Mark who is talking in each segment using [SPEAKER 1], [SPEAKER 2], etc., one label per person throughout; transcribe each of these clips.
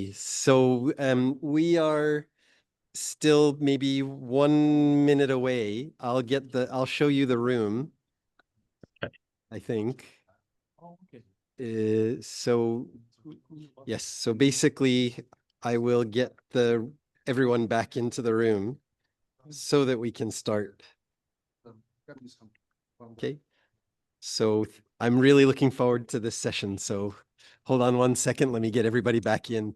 [SPEAKER 1] Okay, so we are still maybe 1 minute away. I'll show you the room, I think.
[SPEAKER 2] Oh, okay.
[SPEAKER 1] So yes, so basically I will get everyone back into the room so that we can start. Okay. So I'm really looking forward to this session. So hold on 1 second. Let me get everybody back in.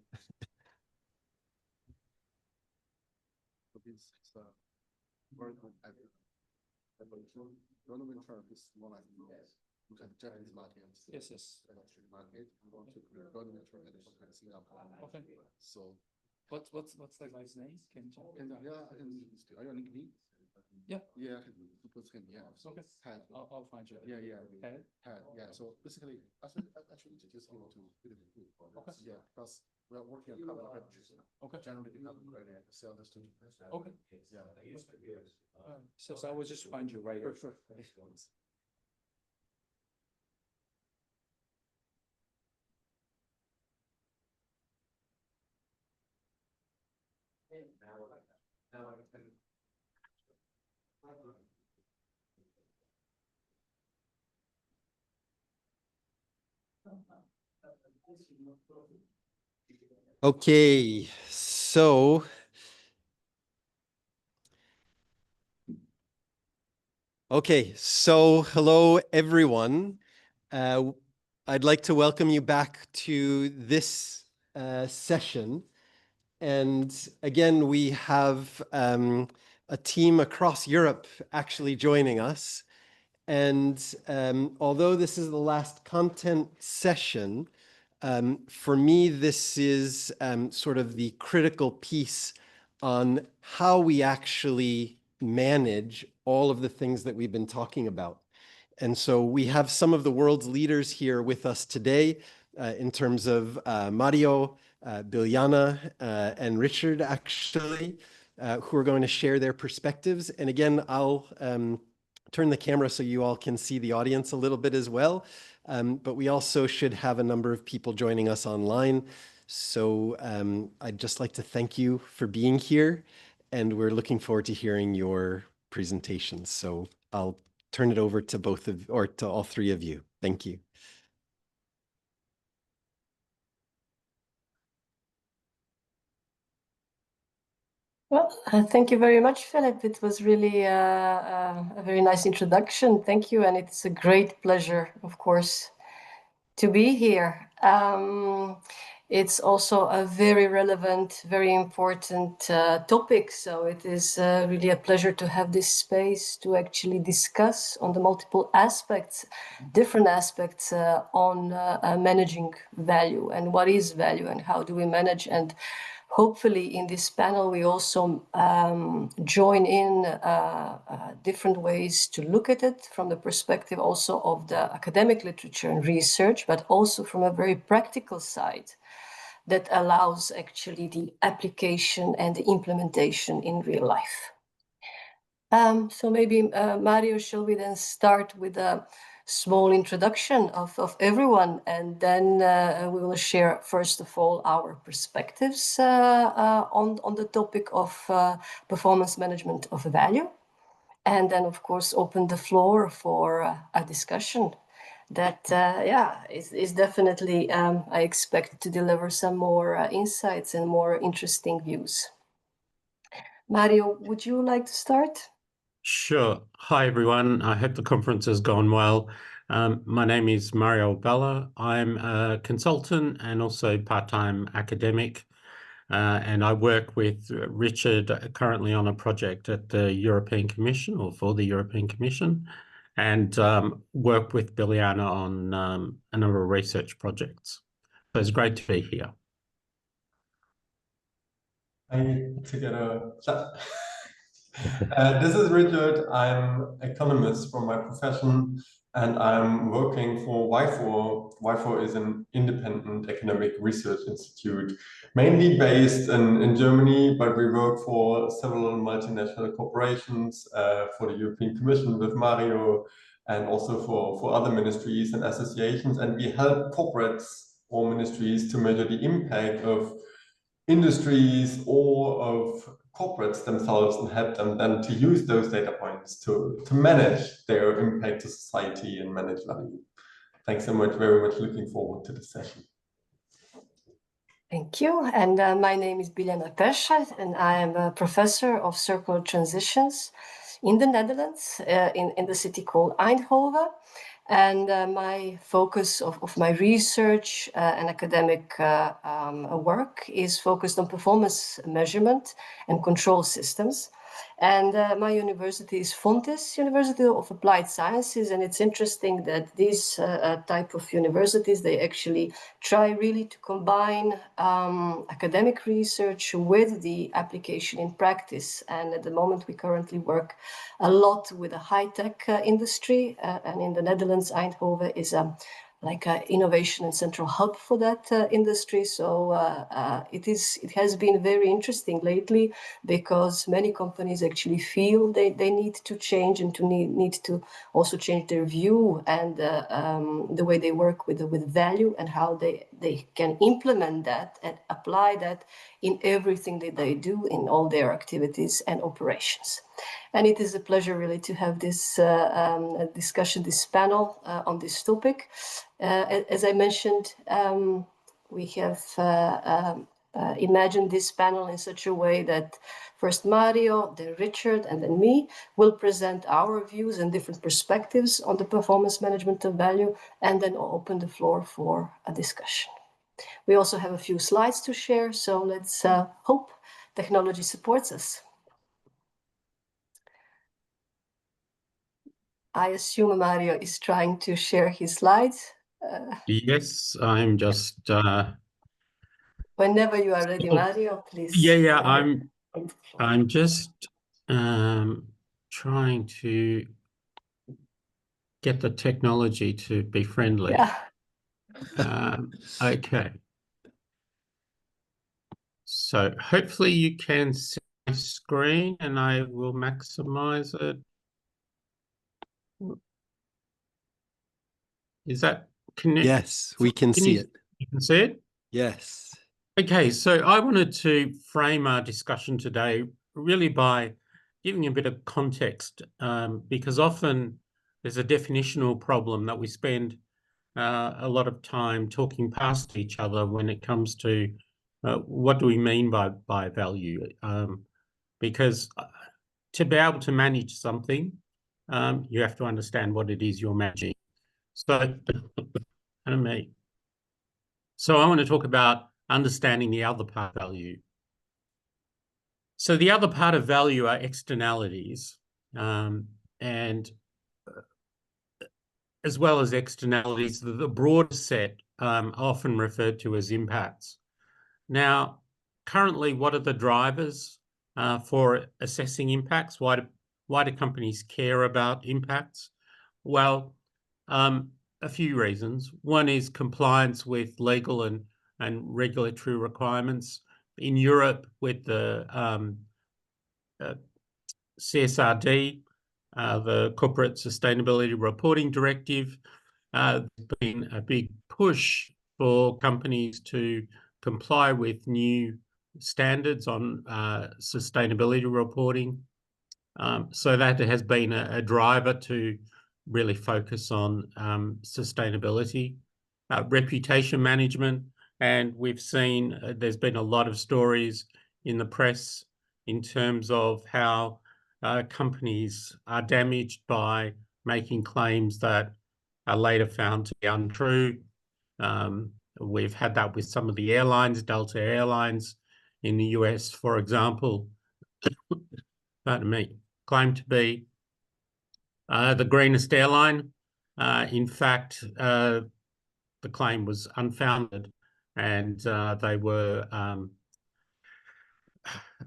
[SPEAKER 2] Yes, yes. Okay. So, what's the guy's name? Can you tell?
[SPEAKER 3] Are you on LinkedIn?
[SPEAKER 2] Yeah.
[SPEAKER 3] Yeah, you put him. Yeah. So
[SPEAKER 2] Okay. I'll find you.
[SPEAKER 3] Yeah.
[SPEAKER 2] Pat?
[SPEAKER 3] Yeah. So basically, I should introduce you to the group.
[SPEAKER 2] Okay.
[SPEAKER 3] Yeah, because we are working on carbon credits.
[SPEAKER 2] Okay.
[SPEAKER 3] Generally, carbon credit sell this to.
[SPEAKER 2] Okay.
[SPEAKER 3] Yeah.
[SPEAKER 2] So I will just find you right here.
[SPEAKER 3] Sure.
[SPEAKER 1] Okay, so hello everyone. I'd like to welcome you back to this session. And again, we have a team across Europe actually joining us. And although this is the last content session, for me, this is sort of the critical piece on how we actually manage all of the things that we've been talking about. And so we have some of the world's leaders here with us today in terms of Mario, Biljana, and Richard, actually, who are going to share their perspectives. And again, I'll turn the camera so you all can see the audience a little bit as well. But we also should have a number of people joining us online. So I'd just like to thank you for being here. And we're looking forward to hearing your presentations. So I'll turn it over to to all three of you. Thank you.
[SPEAKER 4] Well, thank you very much, Philip. It was really a very nice introduction. Thank you. And it's a great pleasure, of course, to be here. It's also a very relevant, very important topic. So it is really a pleasure to have this space to actually discuss on the multiple aspects, different aspects on managing value and what is value and how do we manage. And hopefully in this panel, we also join in different ways to look at it from the perspective also of the academic literature and research, but also from a very practical side that allows actually the application and the implementation in real life. So maybe, Mario, shall we then start with a small introduction of everyone, and then we will share, first of all, our perspectives on the topic of performance management of value, and then, of course, open the floor for a discussion that, is definitely, I expect to deliver some more insights and more interesting views. Mario, would you like to start?
[SPEAKER 5] Sure. Hi, everyone. I hope the conference has gone well. My name is Mario Abela. I'm a consultant and also part-time academic, and I work with Richard currently on a project at the European Commission or for the European Commission, and work with Biljana on a number of research projects. So it's great to be here.
[SPEAKER 6] This is Richard. I'm economist from my profession, and I'm working for WifOR. WifOR is an independent academic research institute, mainly based in Germany, but we work for several multinational corporations, for the European Commission with Mario, and also for other ministries and associations. And we help corporates or ministries to measure the impact of industries or of corporates themselves and help them then to use those data points to manage their impact to society and manage value. Thanks so much, very much looking forward to the session.
[SPEAKER 4] Thank you. And my name is Biljana Pesalj, and I am a professor of circular transitions in the Netherlands, in the city called Eindhoven. And my focus of my research and academic work is focused on performance measurement and control systems. And my university is Fontys, University of Applied Sciences. And it's interesting that these type of universities, they actually try really to combine academic research with the application in practice. And at the moment, we currently work a lot with the high-tech industry. And in the Netherlands, Eindhoven is like an innovation and central hub for that industry. So it has been very interesting lately, because many companies actually feel they need to change and to need to also change their view and the way they work with value, and how they can implement that and apply that in everything that they do in all their activities and operations. And it is a pleasure really to have this discussion, this panel on this topic. As I mentioned, we have imagined this panel in such a way that first Mario, then Richard, and then me will present our views and different perspectives on the performance management of value, and then open the floor for a discussion. We also have a few slides to share, so let's hope technology supports us. I assume Mario is trying to share his slides.
[SPEAKER 5] Yes, I'm just...
[SPEAKER 4] Whenever you are ready, Mario, please.
[SPEAKER 5] Yeah, I'm just trying to get the technology to be friendly.
[SPEAKER 4] Yeah.
[SPEAKER 5] Okay. So hopefully you can see my screen, and I will maximize it. Is that connected?
[SPEAKER 1] Yes, we can see it.
[SPEAKER 5] You can see it?
[SPEAKER 1] Yes.
[SPEAKER 5] Okay, so I wanted to frame our discussion today really by giving a bit of context, because often there's a definitional problem that we spend a lot of time talking past each other when it comes to what do we mean by value, because to be able to manage something, you have to understand what it is you're managing. So, so I want to talk about understanding the other part of value. So the other part of value are externalities, and as well as externalities, the broader set often referred to as impacts. Now, currently, what are the drivers for assessing impacts? Why do companies care about impacts? Well, a few reasons. One is compliance with legal and regulatory requirements. In Europe, with the CSRD, the Corporate Sustainability Reporting Directive, there's been a big push for companies to comply with new standards on sustainability reporting. So that has been a driver to really focus on sustainability, reputation management. And we've seen there's been a lot of stories in the press in terms of how companies are damaged by making claims that are later found to be untrue. We've had that with some of the airlines, Delta Airlines in the US, for example, pardon me, claimed to be the greenest airline. In fact, the claim was unfounded, and they were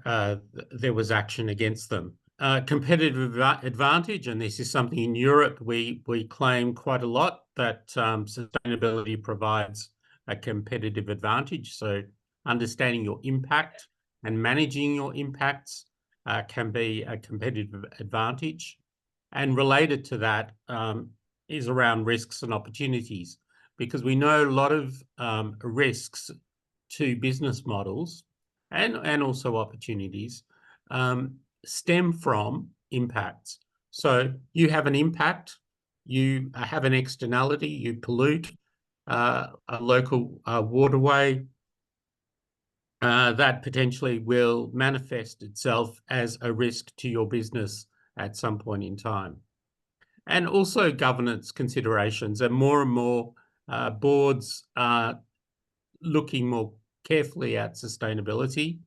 [SPEAKER 5] there was action against them. Competitive advantage, and this is something in Europe we claim quite a lot, that sustainability provides a competitive advantage. So understanding your impact and managing your impacts can be a competitive advantage. And related to that is around risks and opportunities, because we know a lot of risks to business models and also opportunities stem from impacts. So you have an impact, you have an externality, you pollute a local waterway, that potentially will manifest itself as a risk to your business at some point in time. And also governance considerations, and more boards are looking more carefully at sustainability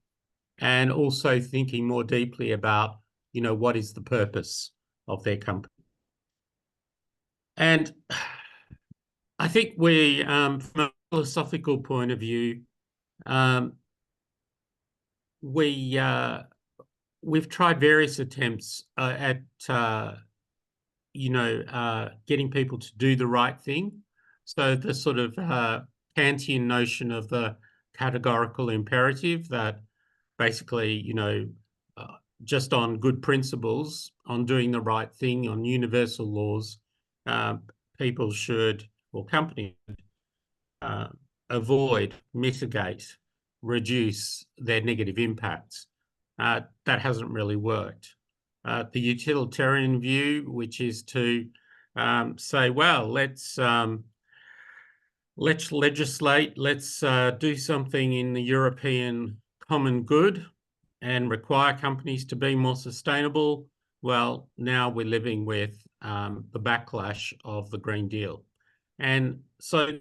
[SPEAKER 5] and also thinking more deeply about, what is the purpose of their company. And I think we, from a philosophical point of view, we've tried various attempts at getting people to do the right thing. So the sort of Kantian notion of the categorical imperative, that basically, just on good principles, on doing the right thing, on universal laws, people should, or companies, avoid, mitigate, reduce their negative impacts. That hasn't really worked. The utilitarian view, which is to say, well, let's legislate, let's do something in the European common good and require companies to be more sustainable. Well, now we're living with the backlash of the Green Deal. And so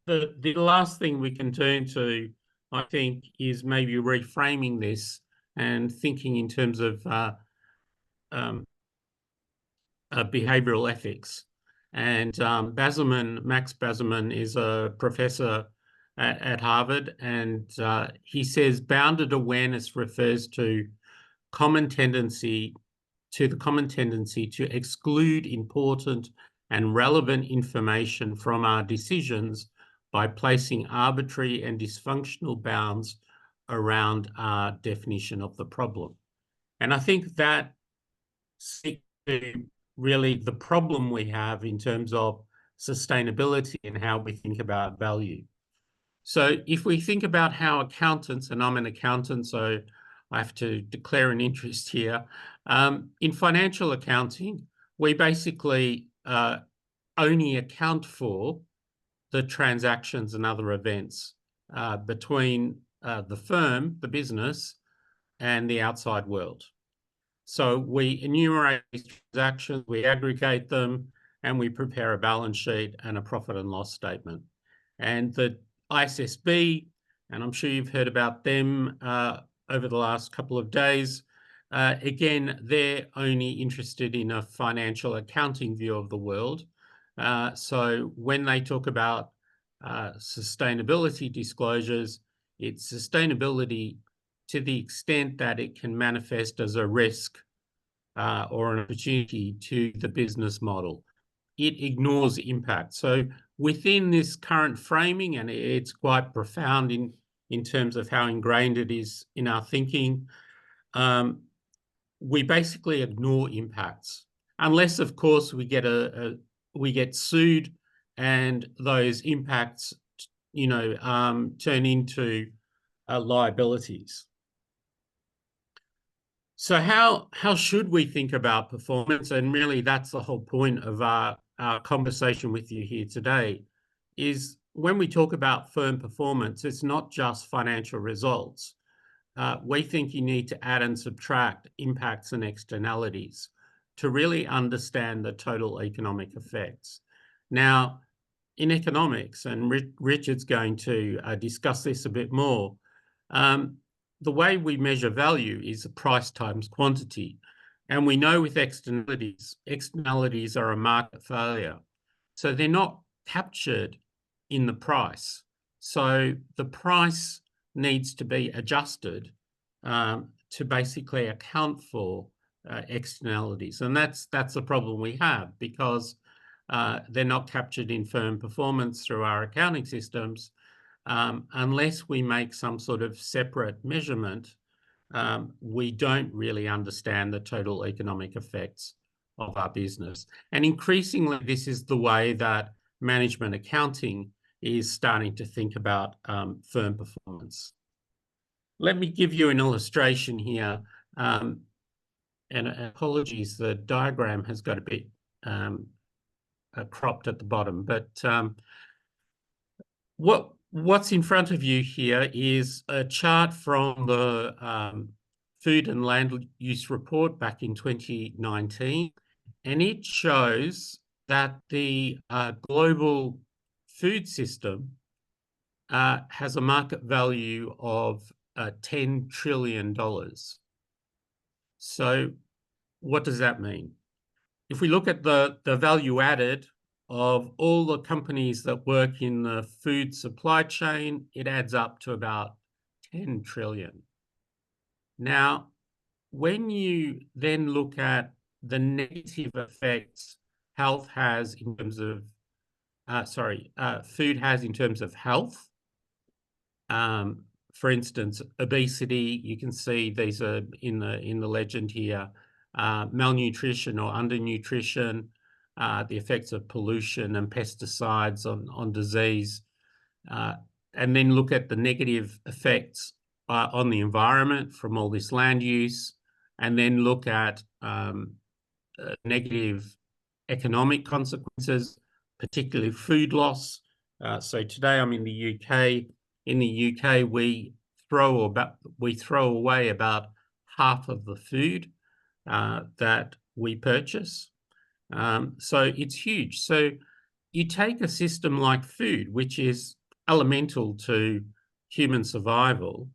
[SPEAKER 5] the last thing we can turn to, I think, is maybe reframing this and thinking in terms of behavioral ethics. And Max Bazerman is a professor at Harvard, and he says bounded awareness refers to the common tendency to exclude important and relevant information from our decisions by placing arbitrary and dysfunctional bounds around our definition of the problem. And I think that speaks to really the problem we have in terms of sustainability and how we think about value. So if we think about how accountants, and I'm an accountant, so I have to declare an interest here. In financial accounting, we basically only account for the transactions and other events between the firm, the business, and the outside world. So we enumerate these transactions, we aggregate them, and we prepare a balance sheet and a profit and loss statement. And the ISSB, and I'm sure you've heard about them over the last couple of days, again, they're only interested in a financial accounting view of the world. So when they talk about sustainability disclosures, it's sustainability to the extent that it can manifest as a risk or an opportunity to the business model. It ignores impact. So within this current framing, and it's quite profound in terms of how ingrained it is in our thinking, we basically ignore impacts, unless, of course, we get sued and those impacts, turn into liabilities. So how should we think about performance? And really, that's the whole point of our conversation with you here today, is when we talk about firm performance, it's not just financial results. We think you need to add and subtract impacts and externalities to really understand the total economic effects. Now, in economics, and Richard's going to discuss this a bit more, the way we measure value is price times quantity. And we know with externalities are a market failure. So they're not captured in the price. So the price needs to be adjusted to basically account for externalities. And that's the problem we have, because they're not captured in firm performance through our accounting systems. Unless we make some sort of separate measurement, we don't really understand the total economic effects of our business. And increasingly, this is the way that management accounting is starting to think about firm performance. let me give you an illustration here. And apologies, the diagram has got a bit cropped at the bottom, but what's in front of you here is a chart from the Food and Land Use Report back in 2019, and it shows that the global food system has a market value of $10 trillion. So what does that mean? If we look at the value added of all the companies that work in the food supply chain, it adds up to about 10 trillion. Now, when you then look at the negative effects health has in terms of, food has in terms of health, for instance, obesity, you can see these are in the legend here, malnutrition or undernutrition, the effects of pollution and pesticides on disease, and then look at the negative effects on the environment from all this land use, and then look at negative economic consequences, particularly food loss. So today I'm in the UK. In the UK, we throw away about half of the food that we purchase. So it's huge. So you take a system like food, which is elemental to human survival,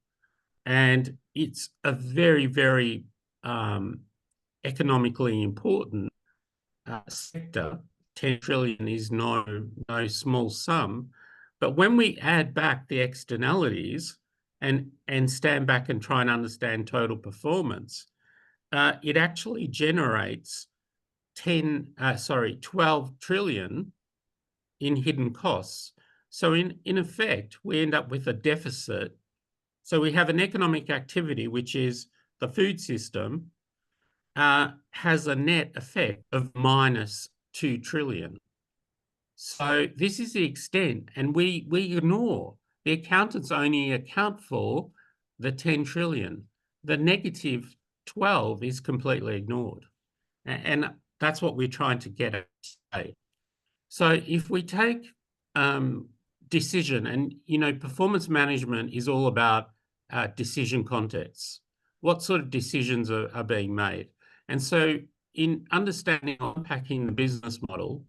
[SPEAKER 5] and it's a very, very economically important sector. 10 trillion is no small sum. But when we add back the externalities and stand back and try and understand total performance, it actually generates 12 trillion in hidden costs. So in effect, we end up with a deficit. So we have an economic activity, which is the food system, has a net effect of minus 2 trillion. So this is the extent, and we ignore. The accountants only account for the 10 trillion. The negative 12 is completely ignored. And that's what we're trying to get at today. So if we take decision, and performance management is all about decision contexts. What sort of decisions are being made? And so in understanding, unpacking the business model,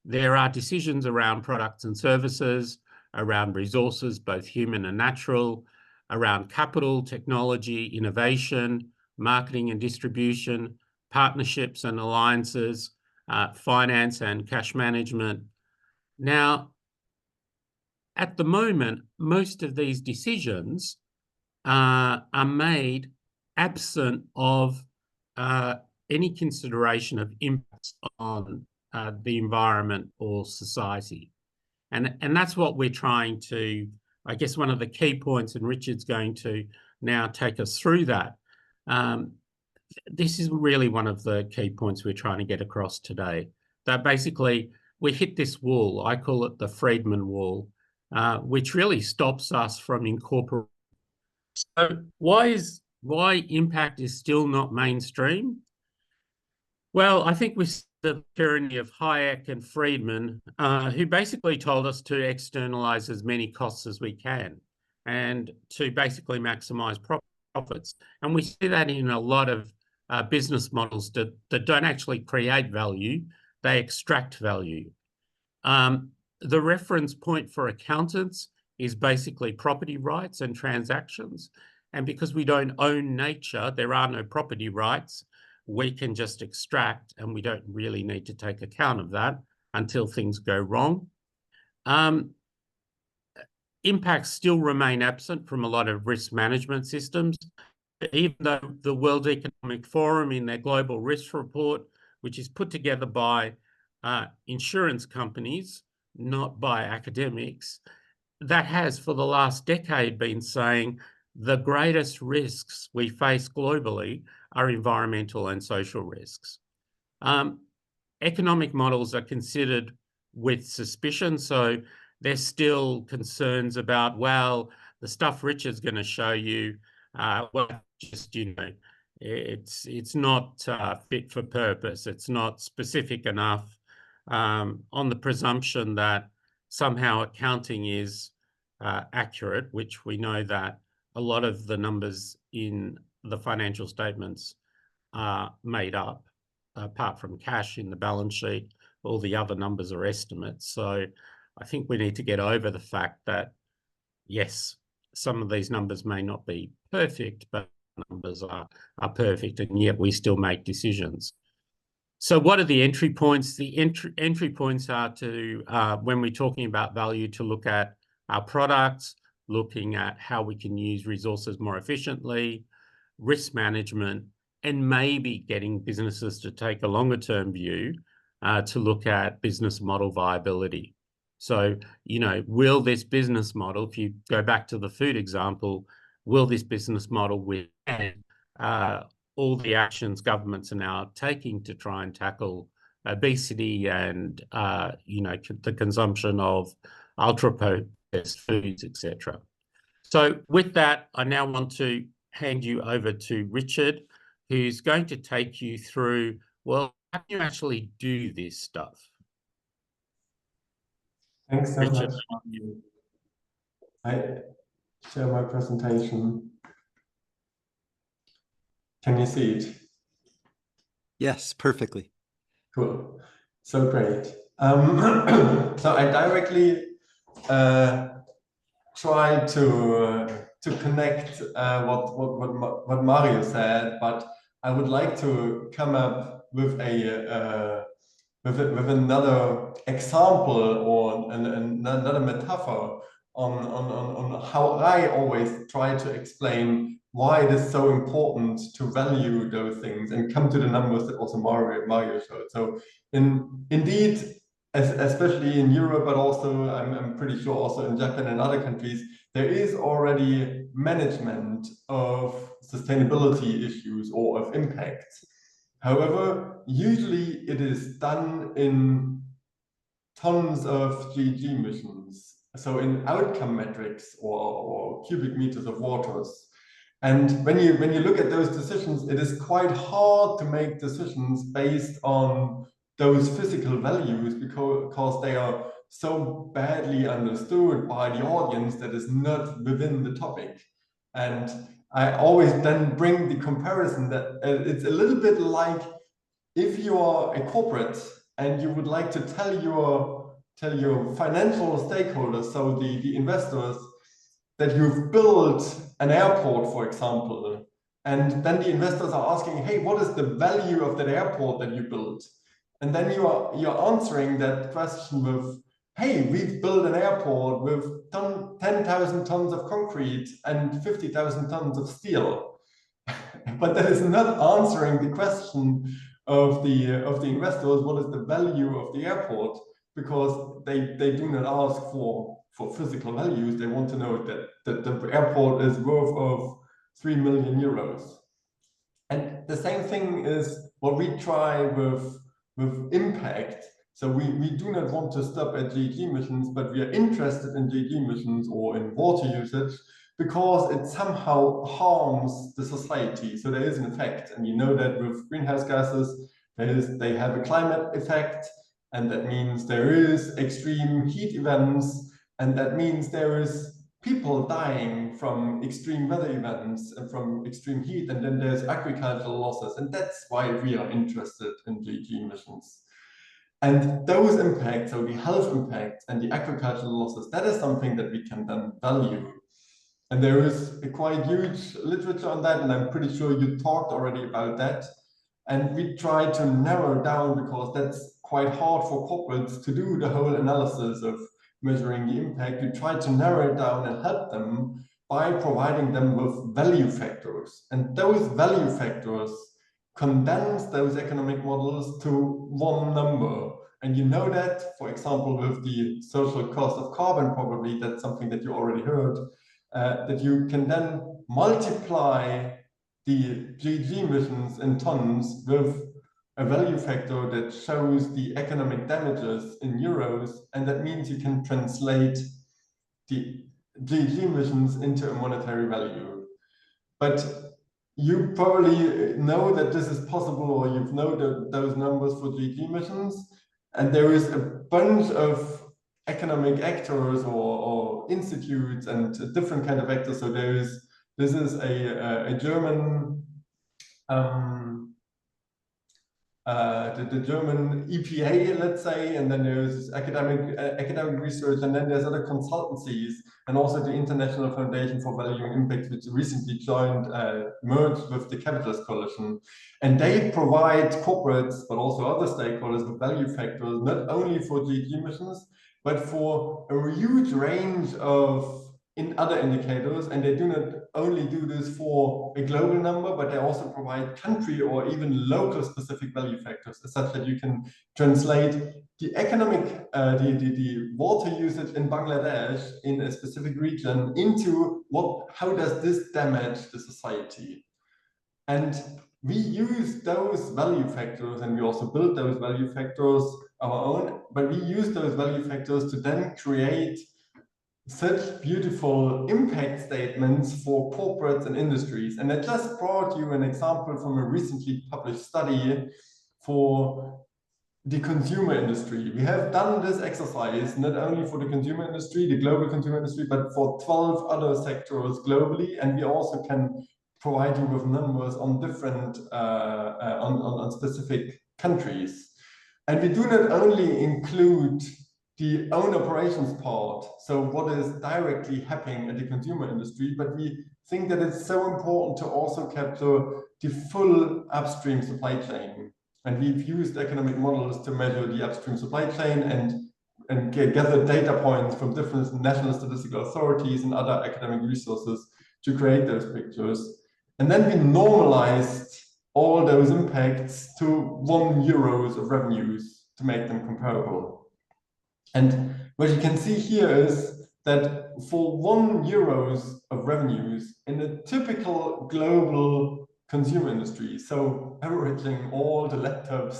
[SPEAKER 5] there are decisions around products and services, around resources, both human and natural, around capital, technology, innovation, marketing and distribution, partnerships and alliances, finance and cash management. Now, at the moment, most of these decisions are made absent of any consideration of impacts on the environment or society. And that's what we're trying to, I guess one of the key points, and Richard's going to now take us through that. This is really one of the key points we're trying to get across today. That basically we hit this wall, I call it the Friedman wall, which really stops us from incorporating. So why impact is still not mainstream? Well, I think we see the tyranny of Hayek and Friedman, who basically told us to externalize as many costs as we can and to basically maximize profits. And we see that in a lot of business models that don't actually create value, they extract value. The reference point for accountants is basically property rights and transactions. And because we don't own nature, there are no property rights. We can just extract, and we don't really need to take account of that until things go wrong. Impacts still remain absent from a lot of risk management systems, even though the World Economic Forum in their Global Risk Report, which is put together by insurance companies, not by academics, that has for the last decade been saying the greatest risks we face globally are environmental and social risks. Economic models are considered with suspicion, so there's still concerns about, well, the stuff Richard's going to show you, well, just, you know, it's not fit for purpose. It's not specific enough, on the presumption that somehow accounting is accurate, which we know that a lot of the numbers in the financial statements are made up. Apart from cash in the balance sheet, all the other numbers are estimates. So I think we need to get over the fact that, yes, some of these numbers may not be perfect, but numbers are perfect, and yet we still make decisions. So what are the entry points? The entry points are to, when we're talking about value, to look at our products, looking at how we can use resources more efficiently, risk management, and maybe getting businesses to take a longer term view to look at business model viability. So, you know, will this business model, if you go back to the food example, will this business model withstand all the actions governments are now taking to try and tackle obesity and, you know, the consumption of ultra-processed foods, etc. So with that, I now want to hand you over to Richard, who's going to take you through, well, how do you actually do this stuff?
[SPEAKER 6] Thanks so
[SPEAKER 5] Richard.
[SPEAKER 6] much. I share my presentation. Can you see it?
[SPEAKER 1] Yes, perfectly.
[SPEAKER 6] Cool. So great. So I directly try to connect what Mario said, but I would like to come up with with another example or another metaphor on how I always try to explain why it is so important to value those things and come to the numbers that also Mario showed. So indeed, especially in Europe, but also I'm pretty sure also in Japan and other countries, there is already management of sustainability issues or of impacts. However, usually it is done in tons of GHG emissions, so in outcome metrics or cubic meters of waters. And when you look at those decisions, it is quite hard to make decisions based on those physical values because they are so badly understood by the audience that is not within the topic. And I always then bring the comparison that it's a little bit like if you are a corporate and you would like to tell your financial stakeholders, so the investors, that you've built an airport, for example, and then the investors are asking, hey, what is the value of that airport that you built? And then you're answering that question with, hey, we've built an airport with 10,000 tons of concrete and 50,000 tons of steel. But that is not answering the question of the investors, what is the value of the airport? Because they do not ask for physical values. They want to know that the airport is worth of 3 million euros. And the same thing is what we try with impact. So we do not want to stop at GHG emissions, but we are interested in GHG emissions or in water usage because it somehow harms the society. So there is an effect, and you know that with greenhouse gases, they have a climate effect, and that means there is extreme heat events, and that means there is people dying from extreme weather events and from extreme heat, and then there's agricultural losses, and that's why we are interested in GHG emissions. And those impacts, so the health impacts and the agricultural losses, that is something that we can then value. And there is a quite huge literature on that, and I'm pretty sure you talked already about that. And we try to narrow down because that's quite hard for corporates to do the whole analysis of measuring the impact. We try to narrow it down and help them by providing them with value factors. And those value factors condense those economic models to one number. And you know that, for example, with the social cost of carbon, probably that's something that you already heard, that you can then multiply the GHG emissions in tons with a value factor that shows the economic damages in euros, and that means you can translate the GHG emissions into a monetary value. but you probably know that this is possible, or you've known those numbers for GHG emissions, and there is a bunch of economic actors or institutes and different kind of actors. So this is a German the German EPA, let's say, and then there's academic research, and then there's other consultancies, and also the International Foundation for Value and Impact, which recently merged with the Capitalist Coalition. And they provide corporates, but also other stakeholders, with value factors, not only for GHG emissions, but for a huge range of other indicators. And they do not only do this for a global number, but they also provide country or even local specific value factors, such that you can translate the economic, the water usage in Bangladesh in a specific region into how does this damage the society. And we use those value factors, and we also build those value factors our own, but we use those value factors to then create such beautiful impact statements for corporates and industries. And I just brought you an example from a recently published study for the consumer industry. We have done this exercise not only for the consumer industry, the global consumer industry, but for 12 other sectors globally. And we also can provide you with numbers on different, on specific countries. And we do not only include the own operations part, so what is directly happening in the consumer industry, but we think that it's so important to also capture the full upstream supply chain. And we've used economic models to measure the upstream supply chain and gather data points from different national statistical authorities and other academic resources to create those pictures. And then we normalized all those impacts to €1 of revenues to make them comparable. And what you can see here is that for €1 of revenues in a typical global consumer industry, so averaging all the laptops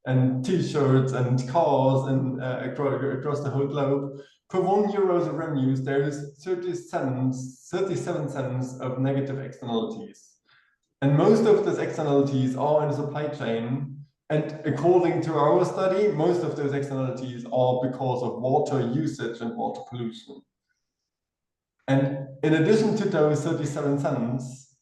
[SPEAKER 6] and t-shirts and cars and across the whole globe, for €1 of revenues, there is 37 cents of negative externalities. And most of those externalities are in the supply chain. And according to our study, most of those externalities are because of water usage and water pollution. And in addition to those 37 cents,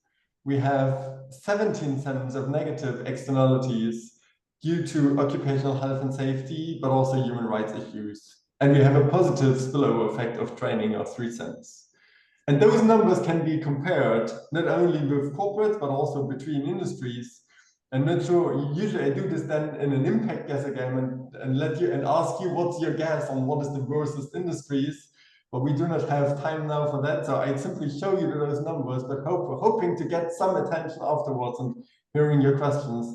[SPEAKER 6] we have 17 cents of negative externalities due to occupational health and safety, but also human rights issues. And we have a positive spillover effect of training of 3 cents. And those numbers can be compared not only with corporates, but also between industries. I'm not sure, usually I do this then in an impact guess game and ask you what's your guess on what is the worst industries, but we do not have time now for that. So I simply show you those numbers, but hoping to get some attention afterwards and hearing your questions.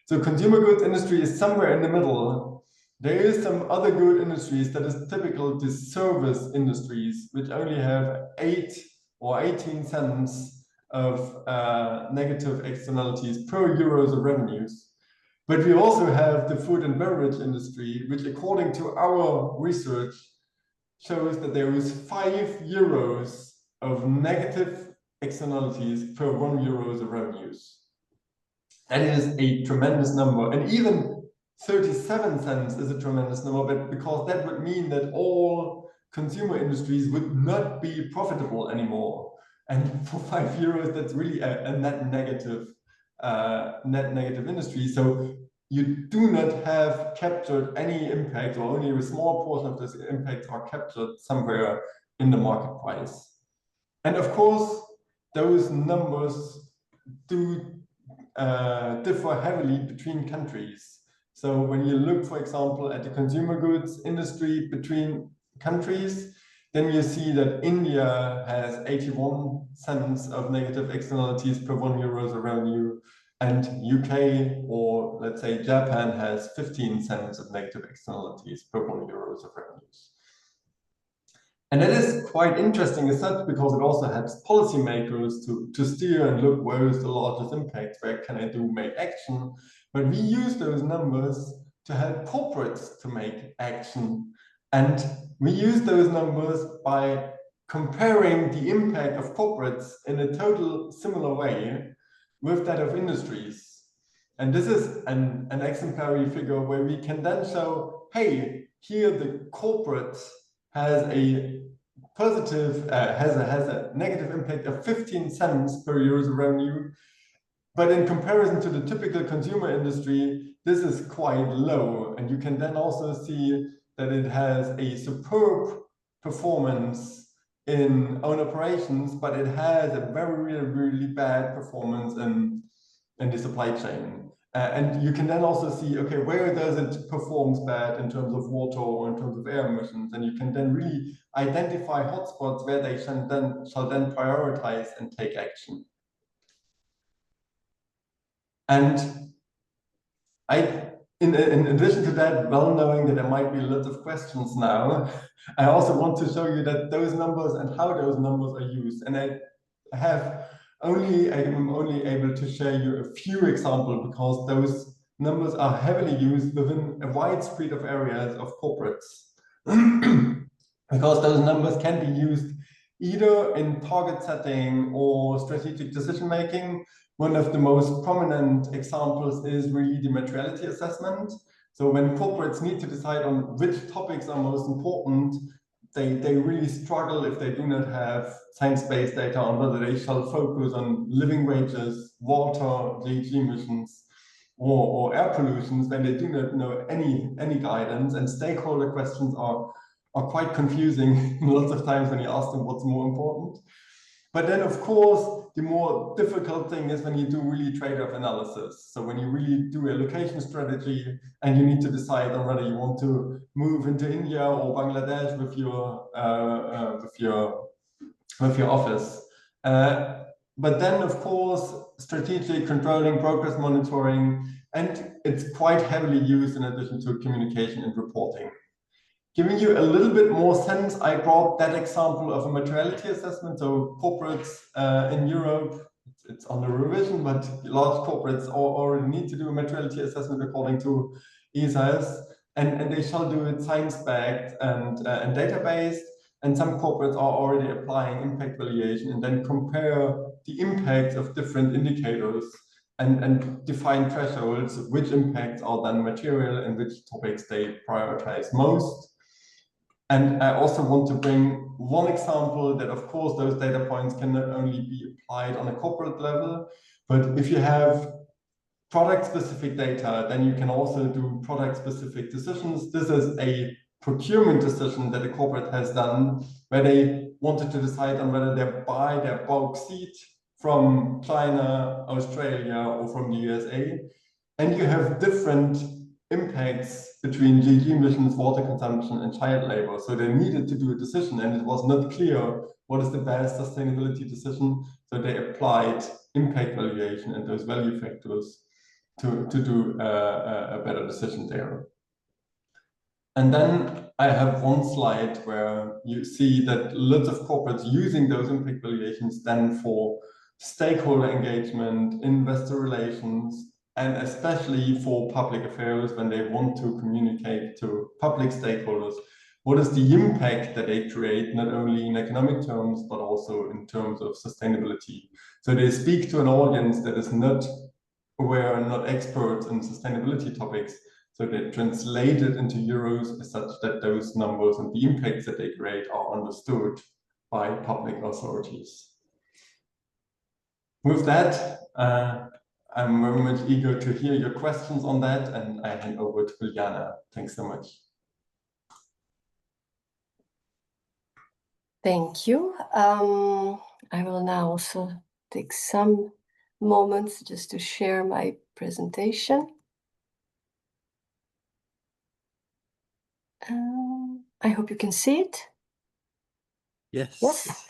[SPEAKER 6] So consumer goods industry is somewhere in the middle. There is some other good industries that is typical to service industries, which only have 8 or 18 cents of negative externalities per €1 of revenues. But we also have the food and beverage industry, which according to our research shows that there is €5 of negative externalities per €1 of revenues. That is a tremendous number. And even 37 cents is a tremendous number, but because that would mean that all consumer industries would not be profitable anymore. And for €5, that's really a net negative industry. So you do not have captured any impact, or only a small portion of this impact are captured somewhere in the market price. And of course, those numbers do differ heavily between countries. So when you look, for example, at the consumer goods industry between countries, then you see that India has 81 cents of negative externalities per €1 of revenue, and UK, or let's say Japan, has 15 cents of negative externalities per €1 of revenues. And that is quite interesting as such, because it also helps policymakers to steer and look where is the largest impact, where can I make action. But we use those numbers to help corporates to make action. And we use those numbers by comparing the impact of corporates in a total similar way with that of industries. And this is an exemplary figure where we can then show, hey, here the corporate has a positive, has a negative impact of 15 cents per euros of revenue. But in comparison to the typical consumer industry, this is quite low. And you can then also see that it has a superb performance in own operations, but it has a very, really bad performance in the supply chain. And you can then also see, okay, where does it performs bad in terms of water or in terms of air emissions? And you can then really identify hotspots where they shall then prioritize and take action. And in addition to that, well knowing that there might be lots of questions now, I also want to show you that those numbers and how those numbers are used. And I'm only able to share you a few examples because those numbers are heavily used within a wide spread of areas of corporates. Because those numbers can be used either in target setting or strategic decision making. One of the most prominent examples is really the materiality assessment. So when corporates need to decide on which topics are most important, they really struggle if they do not have science-based data on whether they shall focus on living wages, water, GHG emissions, or air pollutions, when they do not know any guidance, and stakeholder questions are quite confusing lots of times when you ask them what's more important. But then, of course, the more difficult thing is when you do really trade-off analysis. So when you really do a location strategy and you need to decide on whether you want to move into India or Bangladesh with your office. But then, of course, strategic controlling, progress monitoring, and it's quite heavily used in addition to communication and reporting. Giving you a little bit more sense, I brought that example of a materiality assessment. So corporates in Europe, it's under revision, but large corporates already need to do a materiality assessment according to ESAS, and they shall do it science-backed and data-based. And some corporates are already applying impact valuation and then compare the impact of different indicators and define thresholds, which impacts are then material and which topics they prioritize most. And I also want to bring one example that, of course, those data points can not only be applied on a corporate level, but if you have product-specific data, then you can also do product-specific decisions. This is a procurement decision that a corporate has done where they wanted to decide on whether they buy their bulk seed from China, Australia, or from the USA. And you have different impacts between GHG emissions, water consumption, and child labor. So they needed to do a decision, and it was not clear what is the best sustainability decision. So they applied impact valuation and those value factors to do a better decision there. And then I have one slide where you see that lots of corporates using those impact valuations then for stakeholder engagement, investor relations, and especially for public affairs when they want to communicate to public stakeholders what is the impact that they create, not only in economic terms, but also in terms of sustainability. So they speak to an audience that is not aware and not experts in sustainability topics. So they translate it into euros such that those numbers and the impacts that they create are understood by public authorities. With that, I'm very much eager to hear your questions on that, and I hand over to Biljana. Thanks so much.
[SPEAKER 4] Thank you. I will now also take some moments just to share my presentation. I hope you can see it.
[SPEAKER 1] Yes.
[SPEAKER 4] Yes.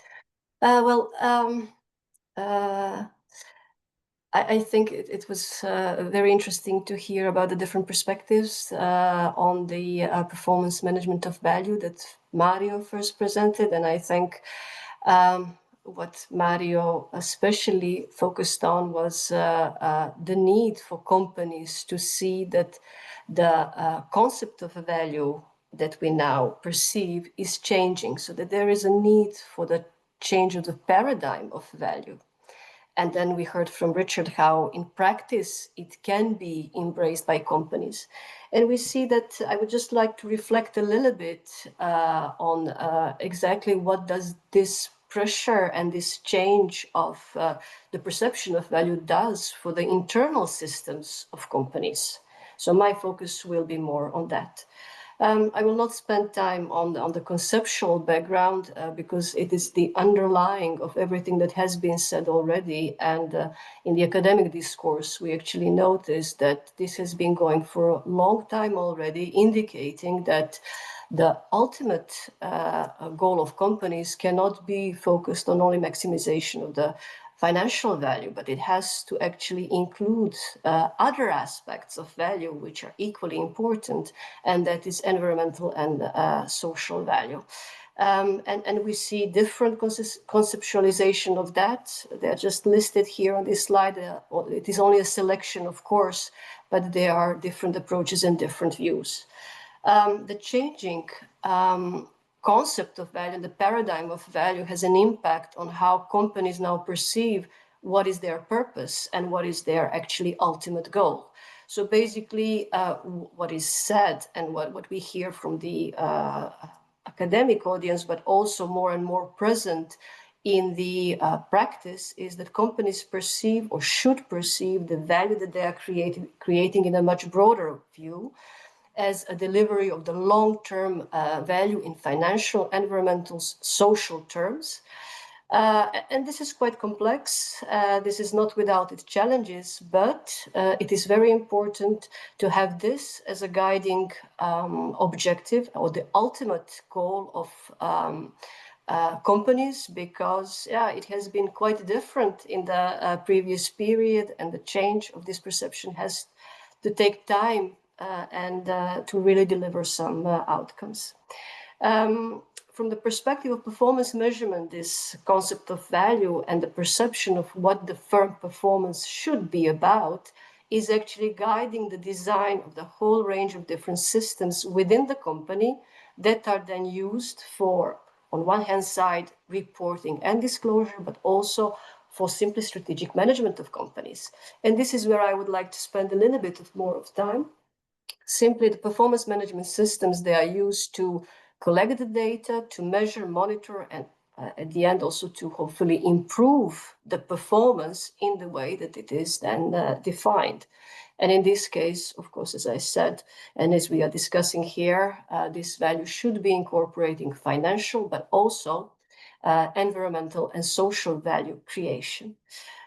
[SPEAKER 4] I think it was very interesting to hear about the different perspectives on the performance management of value that Mario first presented. And I think what Mario especially focused on was the need for companies to see that the concept of a value that we now perceive is changing, so that there is a need for the change of the paradigm of value. And then we heard from Richard how in practice it can be embraced by companies. And we see that I would just like to reflect a little bit on exactly what does this pressure and this change of the perception of value does for the internal systems of companies. So my focus will be more on that. I will not spend time on the conceptual background because it is the underlying of everything that has been said already. And in the academic discourse, we actually noticed that this has been going for a long time already, indicating that the ultimate goal of companies cannot be focused on only maximization of the financial value, but it has to actually include other aspects of value which are equally important, and that is environmental and social value. And we see different conceptualization of that. They're just listed here on this slide. It is only a selection, of course, but there are different approaches and different views. The changing concept of value, the paradigm of value, has an impact on how companies now perceive what is their purpose and what is their actually ultimate goal. So basically, what is said and what we hear from the academic audience, but also more and more present in the practice, is that companies perceive or should perceive the value that they are creating in a much broader view as a delivery of the long-term value in financial, environmental, social terms. And this is quite complex. This is not without its challenges, but it is very important to have this as a guiding objective or the ultimate goal of companies, because it has been quite different in the previous period, and the change of this perception has to take time and to really deliver some outcomes. From the perspective of performance measurement, this concept of value and the perception of what the firm performance should be about is actually guiding the design of the whole range of different systems within the company that are then used for, on one hand side, reporting and disclosure, but also for simply strategic management of companies. And this is where I would like to spend a little bit more of time. Simply, the performance management systems, they are used to collect the data, to measure, monitor, and at the end also to hopefully improve the performance in the way that it is then defined. And in this case, of course, as I said, and as we are discussing here, this value should be incorporating financial, but also environmental and social value creation.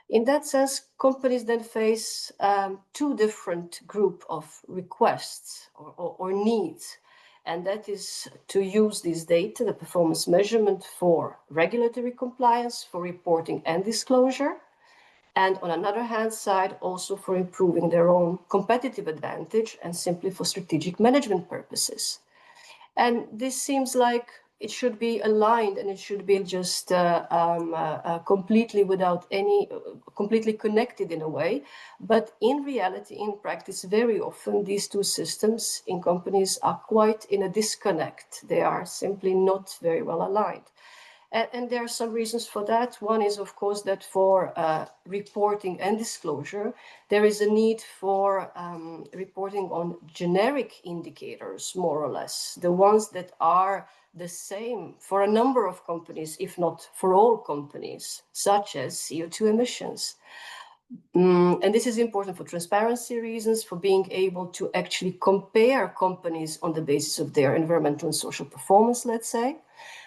[SPEAKER 4] In that sense, companies then face two different groups of requests or needs. And that is to use this data, the performance measurement, for regulatory compliance, for reporting and disclosure. And on another hand side, also for improving their own competitive advantage and simply for strategic management purposes. And this seems like it should be aligned, and it should be just completely without any, completely connected in a way. But in reality, in practice, very often these two systems in companies are quite in a disconnect. They are simply not very well aligned. And there are some reasons for that. One is, of course, that for reporting and disclosure, there is a need for reporting on generic indicators, more or less, the ones that are the same for a number of companies, if not for all companies, such as CO2 emissions. And this is important for transparency reasons, for being able to actually compare companies on the basis of their environmental and social performance, let's say.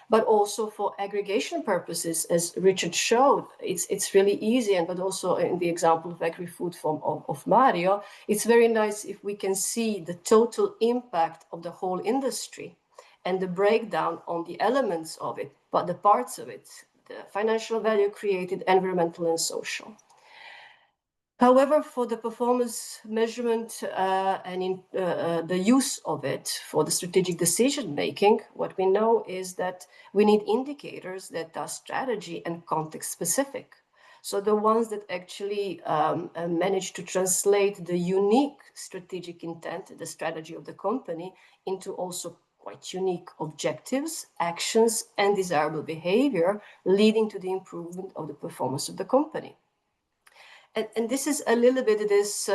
[SPEAKER 4] But also for aggregation purposes, as Richard showed, it's really easy, and but also in the example of agri-food of Mario, it's very nice if we can see the total impact of the whole industry and the breakdown on the elements of it, but the parts of it, the financial value created, environmental and social. However, for the performance measurement and the use of it for the strategic decision making, what we know is that we need indicators that are strategy and context specific. So the ones that actually manage to translate the unique strategic intent, the strategy of the company, into also quite unique objectives, actions, and desirable behavior leading to the improvement of the performance of the company. And this is a little bit of this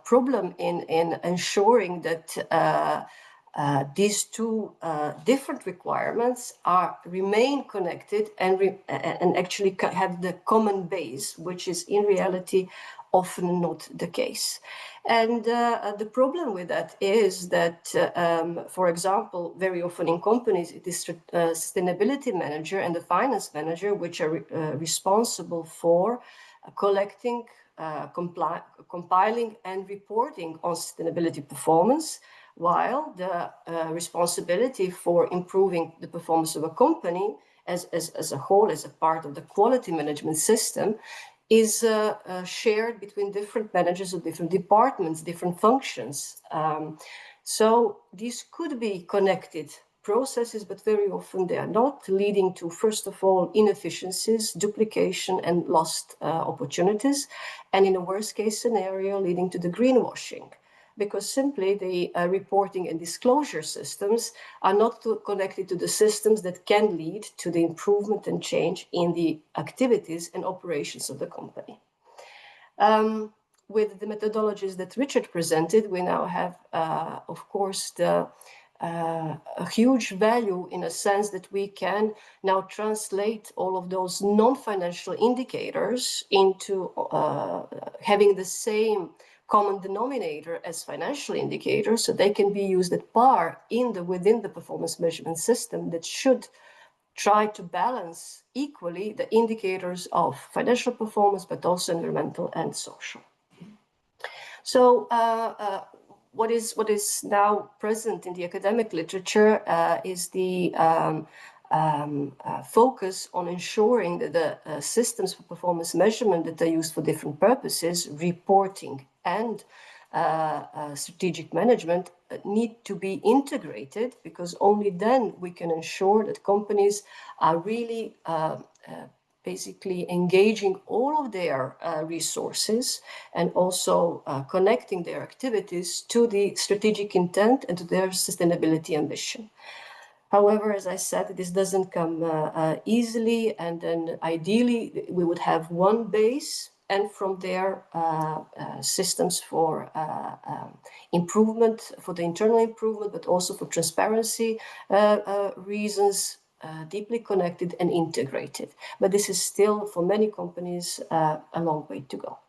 [SPEAKER 4] problem in ensuring that these two different requirements remain connected and actually have the common base, which is in reality often not the case. And the problem with that is that, for example, very often in companies, it is sustainability manager and the finance manager which are responsible for collecting, compiling and reporting on sustainability performance, while the responsibility for improving the performance of a company as a whole, as a part of the quality management system, is shared between different managers of different departments, different functions. So these could be connected processes, but very often they are not, leading to, first of all, inefficiencies, duplication, and lost opportunities, and in a worst case scenario, leading to the greenwashing, because simply the reporting and disclosure systems are not connected to the systems that can lead to the improvement and change in the activities and operations of the company. With the methodologies that Richard presented, we now have, of course, a huge value in a sense that we can now translate all of those non-financial indicators into having the same common denominator as financial indicators, so they can be used at par within the performance measurement system that should try to balance equally the indicators of financial performance, but also environmental and social. So what is now present in the academic literature is the focus on ensuring that the systems for performance measurement that are used for different purposes, reporting and strategic management, need to be integrated, because only then we can ensure that companies are really basically engaging all of their resources and also connecting their activities to the strategic intent and to their sustainability ambition. However, as I said, this doesn't come easily, and then ideally we would have one base, and from there systems for improvement, for the internal improvement, but also for transparency reasons, deeply connected and integrated. But this is still, for many companies, a long way to go.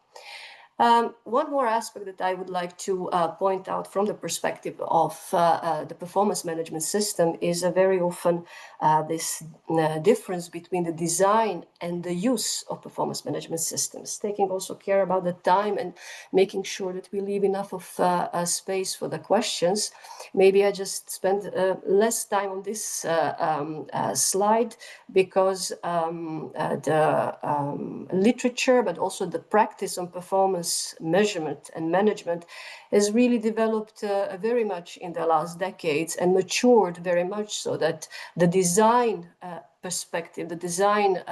[SPEAKER 4] One more aspect that I would like to point out from the perspective of the performance management system is very often this difference between the design and the use of performance management systems, taking also care about the time and making sure that we leave enough of space for the questions. Maybe I just spend less time on this slide, because the literature, but also the practice on performance measurement and management has really developed very much in the last decades and matured very much, so that the design perspective, the design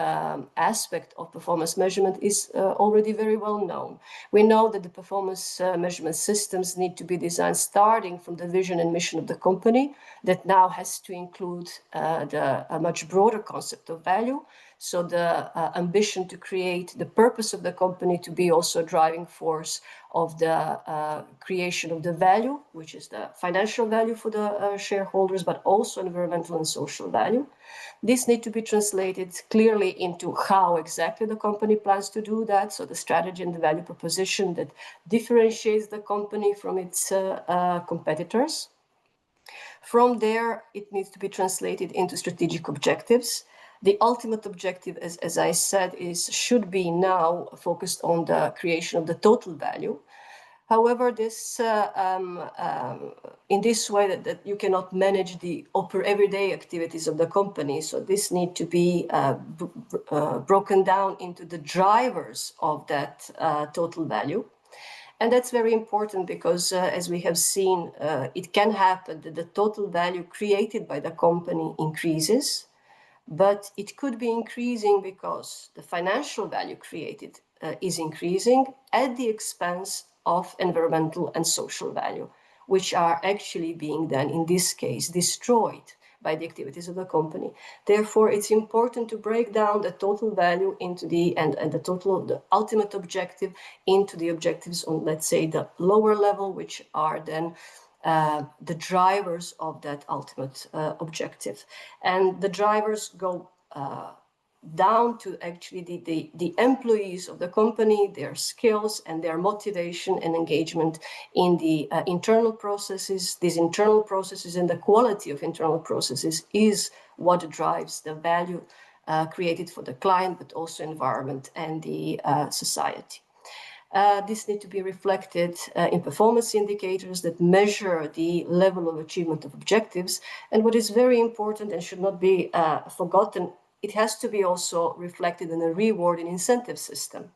[SPEAKER 4] aspect of performance measurement is already very well known. We know that the performance measurement systems need to be designed starting from the vision and mission of the company, that now has to include a much broader concept of value. So the ambition to create the purpose of the company to be also a driving force of the creation of the value, which is the financial value for the shareholders, but also environmental and social value. This needs to be translated clearly into how exactly the company plans to do that. So the strategy and the value proposition that differentiates the company from its competitors. From there, it needs to be translated into strategic objectives. The ultimate objective, as I said, should be now focused on the creation of the total value. However, this in this way that you cannot manage the everyday activities of the company. So this needs to be broken down into the drivers of that total value. And that's very important because, as we have seen, it can happen that the total value created by the company increases, but it could be increasing because the financial value created is increasing at the expense of environmental and social value, which are actually being then, in this case, destroyed by the activities of the company. Therefore, it's important to break down the total value into the ultimate objective into the objectives on, let's say, the lower level, which are then the drivers of that ultimate objective. And the drivers go down to actually the employees of the company, their skills and their motivation and engagement in the internal processes. These internal processes and the quality of internal processes is what drives the value created for the client, but also environment and the society. This needs to be reflected in performance indicators that measure the level of achievement of objectives. And what is very important and should not be forgotten, it has to be also reflected in a reward and incentive system.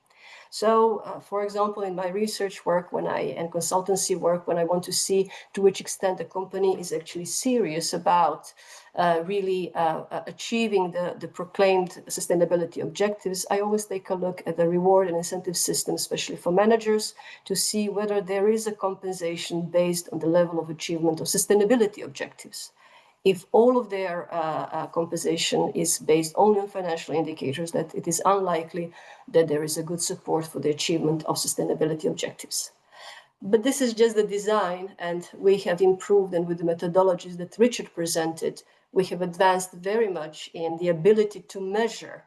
[SPEAKER 4] So, for example, in my research work and consultancy work, when I want to see to which extent the company is actually serious about really achieving the proclaimed sustainability objectives, I always take a look at the reward and incentive system, especially for managers, to see whether there is a compensation based on the level of achievement of sustainability objectives. If all of their compensation is based only on financial indicators, that it is unlikely that there is a good support for the achievement of sustainability objectives. But this is just the design, and we have improved, and with the methodologies that Richard presented, we have advanced very much in the ability to measure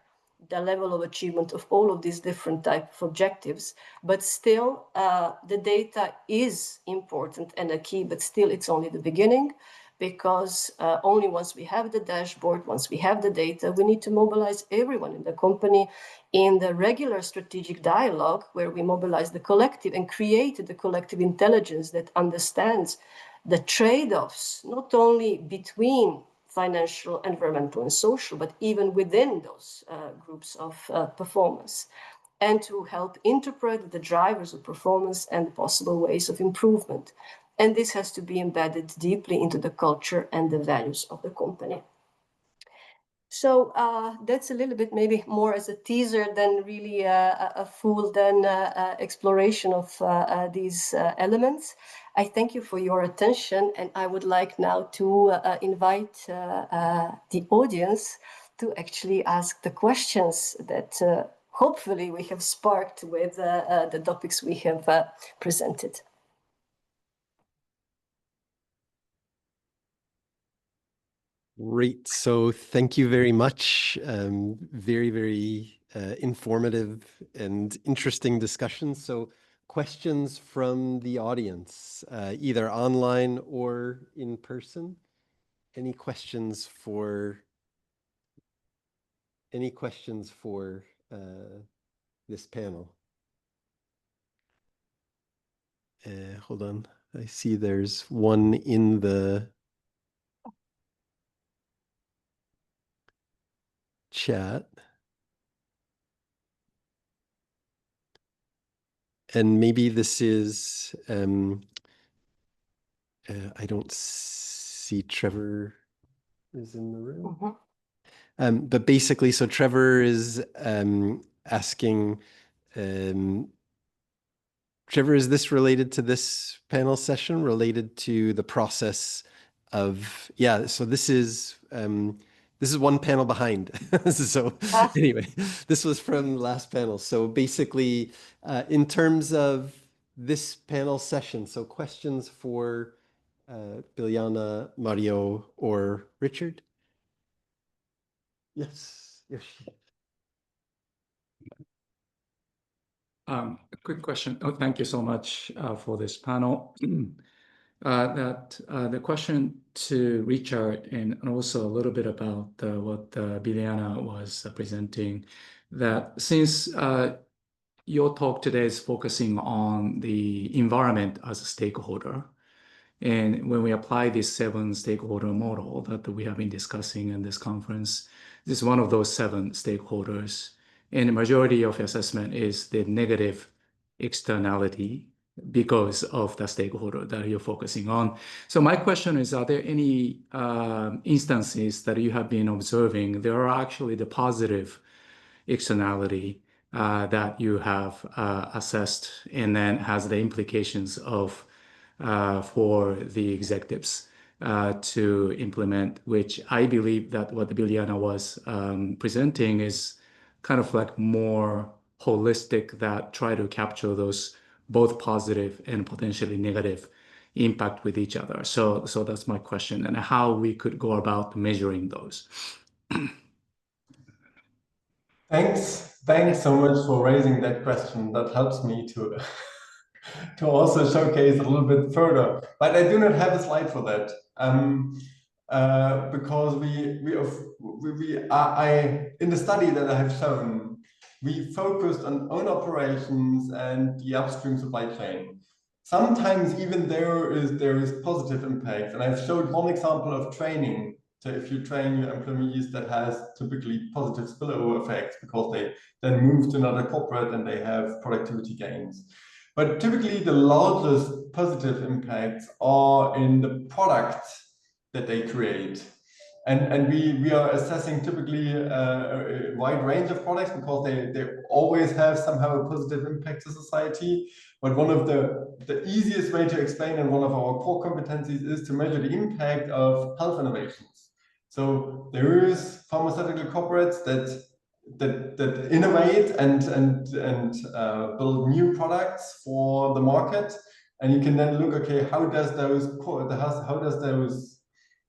[SPEAKER 4] the level of achievement of all of these different types of objectives. But still, the data is important and a key, but still it's only the beginning. Because only once we have the dashboard, once we have the data, we need to mobilize everyone in the company in the regular strategic dialogue where we mobilize the collective and create the collective intelligence that understands the trade-offs, not only between financial, environmental, and social, but even within those groups of performance, and to help interpret the drivers of performance and possible ways of improvement. And this has to be embedded deeply into the culture and the values of the company. So that's a little bit maybe more as a teaser than really a full exploration of these elements. I thank you for your attention, and I would like now to invite the audience to actually ask the questions that hopefully we have sparked with the topics we have presented.
[SPEAKER 1] Great. So thank you very much. Very, very informative and interesting discussion. So questions from the audience, either online or in person. Any questions for this panel? Hold on. I see there's one in the chat. And maybe this is, I don't see Trevor is in the room. But basically, so Trevor is asking, Trevor, is this related to this panel session, related to the process of, yeah, so this is one panel behind. So anyway, this was from last panel. So basically, in terms of this panel session, so questions for Biljana, Mario, or Richard? Yes, Yoshi.
[SPEAKER 2] A quick question. Oh, thank you so much for this panel. The question to Richard, and also a little bit about what Biljana was presenting, that since your talk today is focusing on the environment as a stakeholder, and when we apply this 7 stakeholder model that we have been discussing in this conference, this is one of those 7 stakeholders. And the majority of assessment is the negative externality because of the stakeholder that you're focusing on. So my question is, are there any instances that you have been observing? There are actually the positive externality that you have assessed, and then has the implications of for the executives to implement, which I believe that what Biljana was presenting is kind of like more holistic, that try to capture those both positive and potentially negative impact with each other. So that's my question, and how we could go about measuring those.
[SPEAKER 6] Thanks so much for raising that question. That helps me to to also showcase a little bit further. But I do not have a slide for that because I in the study that I have shown, we focused on own operations and the upstream supply chain. Sometimes even there is positive impact, and I've showed one example of training. So if you train your employees, that has typically positive spillover effects because they then move to another corporate and they have productivity gains. But typically the largest positive impacts are in the product that they create. And we are assessing typically a wide range of products because they always have somehow a positive impact to society. But one of the easiest way to explain, and one of our core competencies, is to measure the impact of health innovations. So there is pharmaceutical corporates that innovate and build new products for the market, and you can then look, okay, how does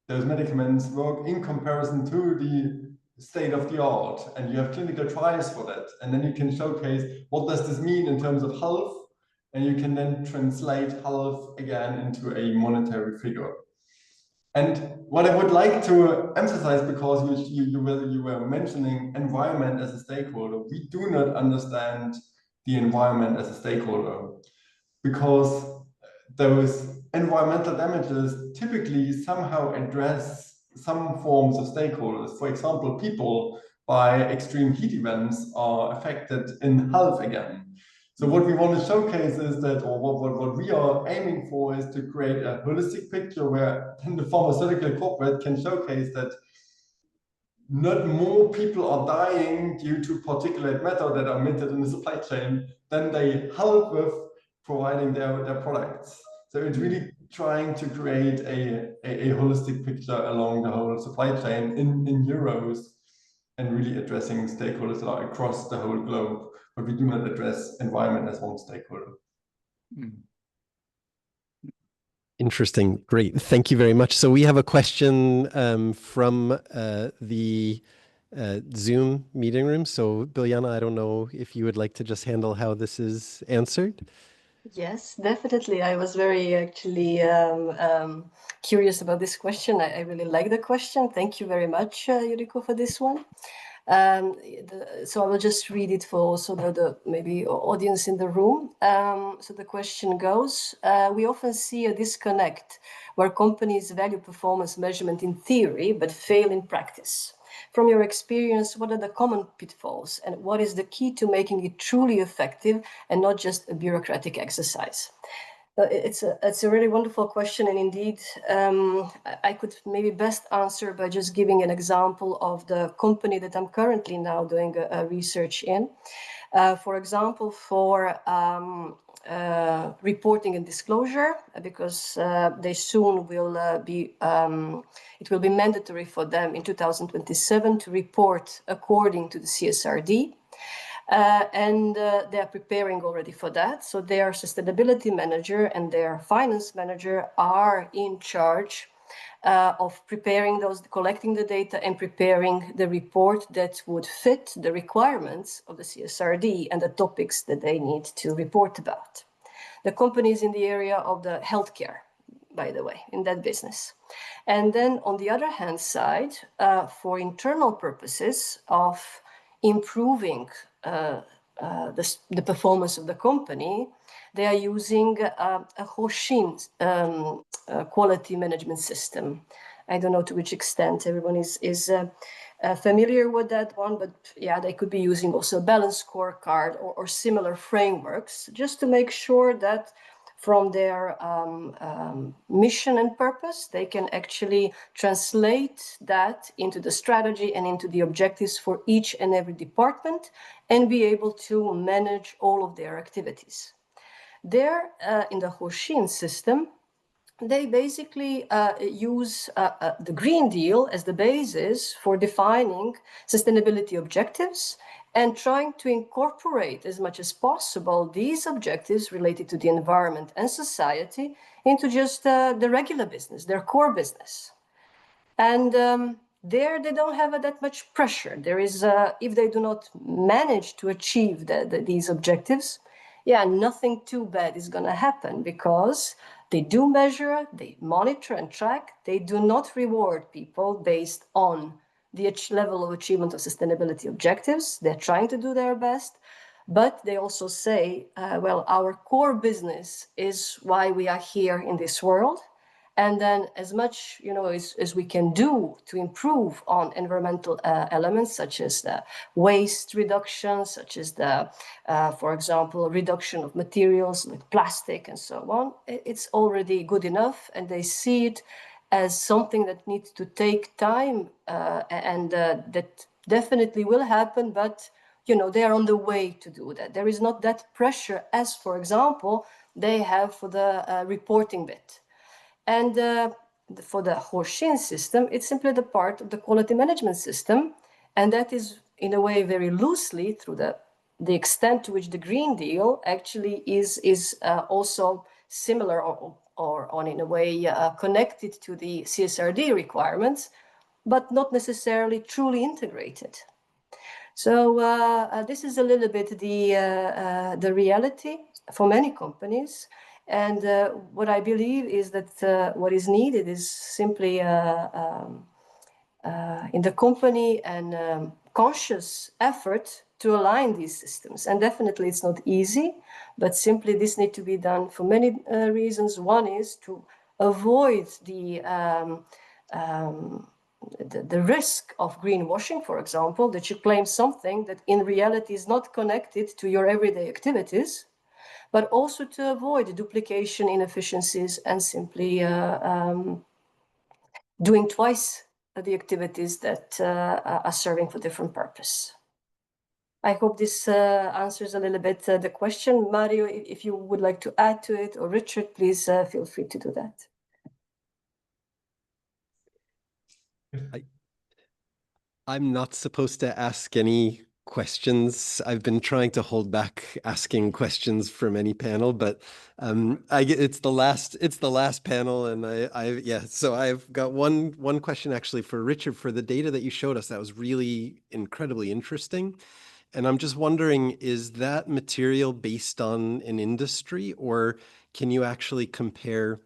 [SPEAKER 6] those medicaments work in comparison to the state of the art, and you have clinical trials for that, and then you can showcase what does this mean in terms of health, and you can then translate health again into a monetary figure. And what I would like to emphasize, because you were mentioning environment as a stakeholder, we do not understand the environment as a stakeholder, because those environmental damages typically somehow address some forms of stakeholders. For example, people by extreme heat events are affected in health again. So what we want to showcase is that, or what we are aiming for, is to create a holistic picture where then the pharmaceutical corporate can showcase that not more people are dying due to particulate matter that are emitted in the supply chain than they help with providing their products. So it's really trying to create a holistic picture along the whole supply chain in euros, and really addressing stakeholders that are across the whole globe. But we do not address environment as one stakeholder.
[SPEAKER 1] Interesting. Great. Thank you very much. So we have a question from the Zoom meeting room. So Biljana, I don't know if you would like to just handle how this is answered.
[SPEAKER 4] Yes, definitely. I was very actually curious about this question. I really like the question. Thank you very much, Yuriko, for this one. So I will just read it for also the maybe audience in the room. So the question goes, we often see a disconnect where companies value performance measurement in theory, but fail in practice. From your experience, what are the common pitfalls, and what is the key to making it truly effective and not just a bureaucratic exercise? It's a really wonderful question, and indeed, I could maybe best answer by just giving an example of the company that I'm currently now doing research in. For example, for reporting and disclosure, because they soon will it will be mandatory for them in 2027 to report according to the CSRD. And they are preparing already for that. So their sustainability manager and their finance manager are in charge of preparing those, collecting the data and preparing the report that would fit the requirements of the CSRD and the topics that they need to report about. The company is in the area of the healthcare, by the way, in that business. And then on the other hand side, for internal purposes of improving the performance of the company, they are using a Hoshin quality management system. I don't know to which extent everyone is familiar with that one, but yeah, they could be using also a balanced scorecard or similar frameworks, just to make sure that from their mission and purpose, they can actually translate that into the strategy and into the objectives for each and every department, and be able to manage all of their activities. There, in the Hoshin system, they basically use the Green Deal as the basis for defining sustainability objectives and trying to incorporate as much as possible these objectives related to the environment and society into just the regular business, their core business. And there they don't have that much pressure. There is, if they do not manage to achieve these objectives, yeah, nothing too bad is going to happen because they do measure, they monitor and track. They do not reward people based on the level of achievement of sustainability objectives. They're trying to do their best, but they also say, well, our core business is why we are here in this world. And then as much, as we can do to improve on environmental elements, such as the waste reduction, such as the, for example, reduction of materials like plastic and so on, it's already good enough. And they see it as something that needs to take time and that definitely will happen. But, they are on the way to do that. There is not that pressure as, for example, they have for the reporting bit. And for the Horshin system, it's simply the part of the quality management system. And that is, in a way, very loosely through the extent to which the Green Deal actually is also similar or on, in a way, connected to the CSRD requirements, but not necessarily truly integrated. So this is a little bit the reality for many companies. And what I believe is that what is needed is simply in the company and conscious effort to align these systems. And definitely it's not easy, but simply this needs to be done for many reasons. One is to avoid the risk of greenwashing, for example, that you claim something that in reality is not connected to your everyday activities, but also to avoid duplication, inefficiencies, and simply doing twice the activities that are serving for different purpose. I hope this answers a little bit the question. Mario, if you would like to add to it, or Richard, please feel free to do that.
[SPEAKER 1] I'm not supposed to ask any questions. I've been trying to hold back asking questions from any panel, but it's the last panel, and so I've got one question actually for Richard. For the data that you showed us, that was really incredibly interesting. And I'm just wondering, is that material based on an industry, or can you actually compare?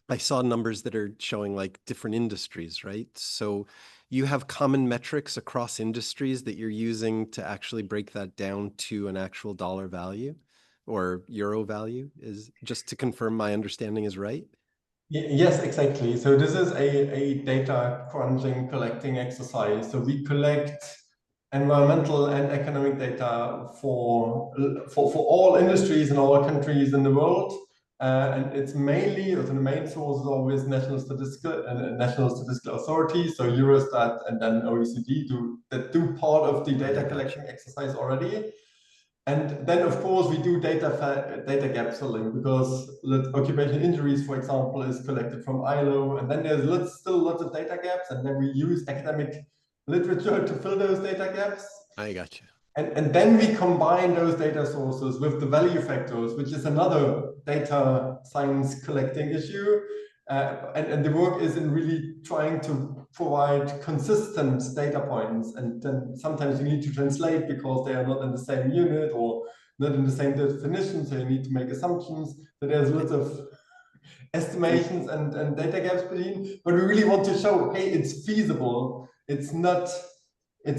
[SPEAKER 1] I saw numbers that are showing like different industries, right? So you have common metrics across industries that you're using to actually break that down to an actual dollar value or euro value, is just to confirm my understanding is right?
[SPEAKER 6] Yes, exactly. So this is a data crunching, collecting exercise. So we collect environmental and economic data for all industries in all countries in the world. And it's mainly, or the main source is always national statistical authorities, so Eurostat and then OECD do part of the data collection exercise already. And then, of course, we do data gap filling because occupational injuries, for example, is collected from ILO, and then there's still lots of data gaps, and then we use academic literature to fill those data gaps.
[SPEAKER 1] I got you.
[SPEAKER 6] And then we combine those data sources with the value factors, which is another data science collecting issue. And the work is in really trying to provide consistent data points. And then sometimes you need to translate because they are not in the same unit or not in the same definition. So you need to make assumptions. So there's lots of estimations and data gaps between. But we really want to show, hey, it's feasible. It's not. We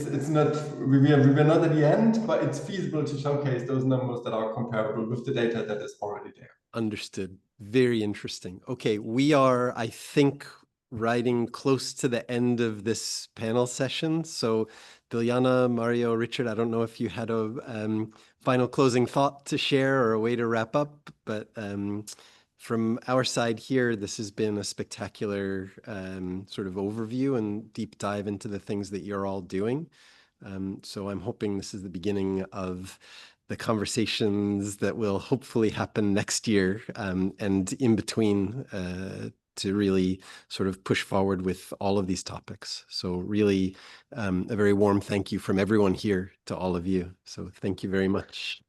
[SPEAKER 6] are not at the end, but it's feasible to showcase those numbers that are comparable with the data that is already there.
[SPEAKER 1] Understood. Very interesting. Okay, we are, I think, riding close to the end of this panel session. So Biljana, Mario, Richard, I don't know if you had a final closing thought to share or a way to wrap up, but from our side here, this has been a spectacular sort of overview and deep dive into the things that you're all doing. So I'm hoping this is the beginning of the conversations that will hopefully happen next year, and in between, to really sort of push forward with all of these topics. So really, a very warm thank you from everyone here to all of you. So thank you very much.